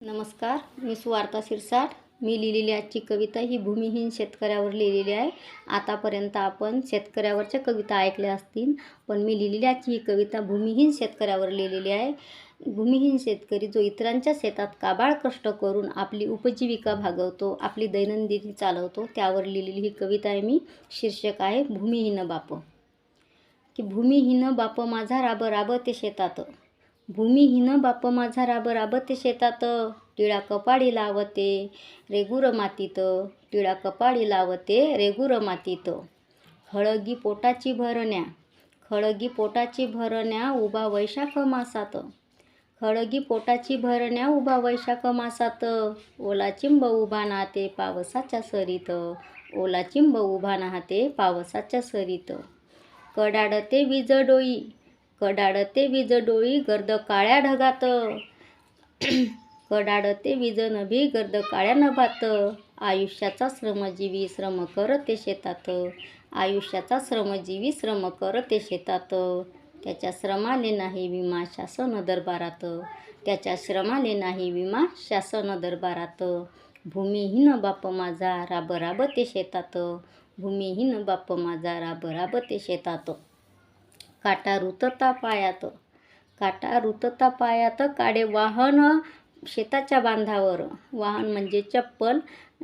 नमस्कार, मी सुवार्ता शिरसाट. मी लिहिलेली आजची कविता ही भूमिहीन शेतकऱ्यावर लिहिलेली आहे. आतापर्यंत आपण शेतकऱ्यावरच्या कविता ऐकल्या असतील, पण मी लिहिलेली आजची ही कविता भूमिहीन शेतकऱ्यावर लिहिलेली आहे. भूमिहीन शेतकरी जो इतरांच्या शेतात काबाड कष्ट करून आपली उपजीविका भागवतो, आपली दैनंदिनी चालवतो, त्यावर लिहिलेली ही कविता आहे. मी शीर्षक आहे भूमिहीन बाप. की भूमिहीन बाप माझा राब राब ते शेतात, भूमिहीन बाप माझा राब राब ते शेतात, टिळा कपाळी लावते रेगुर मातीत, टिळा कपाळी लावते रेगुर मातीत. खळगी पोटाची भरण्या, खळगी पोटाची भरण्या उभा वैशाख मासात, खळगी पोटाची भरण्या उभा वैशाख मासात. ओला चिंब उभा नाहते पावसाच्या सरीत, ओला चिंब उभा नाहते पावसाच्या सरीत. कडाडते वीज डोळी, कडाडते वीज डोळी गर्द काळ्या ढगात, कडाडते वीज नभी गर्द काळ्या नभात. आयुष्याचा श्रमजीवी श्रम करते शेतात, आयुष्याचा श्रमजीवी श्रम करते शेतात. त्याच्या श्रमाले नाही विमा शासन दरबारात, त्याच्या श्रमाले नाही विमा शासन दरबारात. भूमिहीन बाप माझा राब राब ते शेतात, भूमिहीन बाप माझा राब राब ते शेतात. काटा रुतता पायात, काटा रुतता पायात काडे वाहन शेताच्या बांधावर, वाहन म्हणजे चप्पल,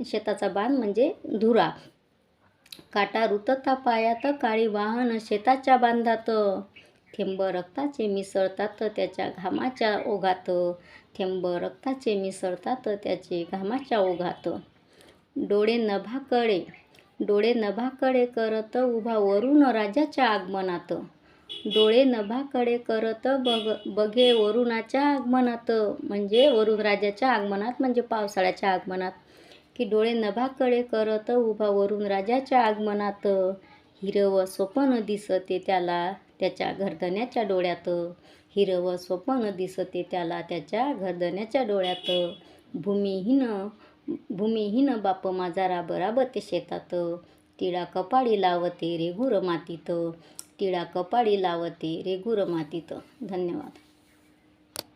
शेताचा बांध म्हणजे धुरा. काटा रुतता पायात काळी वाहन शेताच्या बांधात. थेंब रक्ताचे मिसळतात त्याच्या घामाच्या ओघात, थेंब रक्ताचे मिसळतात त्याचे घामाच्या ओघात. डोळे नभाकडे, डोळे नभाकडे करत उभा वरून राजाच्या आगमनात, डोळे नभाकडे करत बघे वरुणाच्या आगमनात, म्हणजे वरुण राजाच्या आगमनात म्हणजे पावसाळ्याच्या आगमनात. की डोळे नभाकडे करत उभा वरुण राजाच्या आगमनात. हिरवं स्वप्न दिसते त्याला त्याच्या घरधण्याच्या डोळ्यात, हिरवं स्वप्न दिसते त्याला त्याच्या घरधण्याच्या डोळ्यात. भूमिहीन, भूमिहीन बाप माझा राब राब ते शेतात, टिळा कपाळी लावते रेगुर मातीत, टिळा कपाळी लावते रेगुर मातीत. धन्यवाद.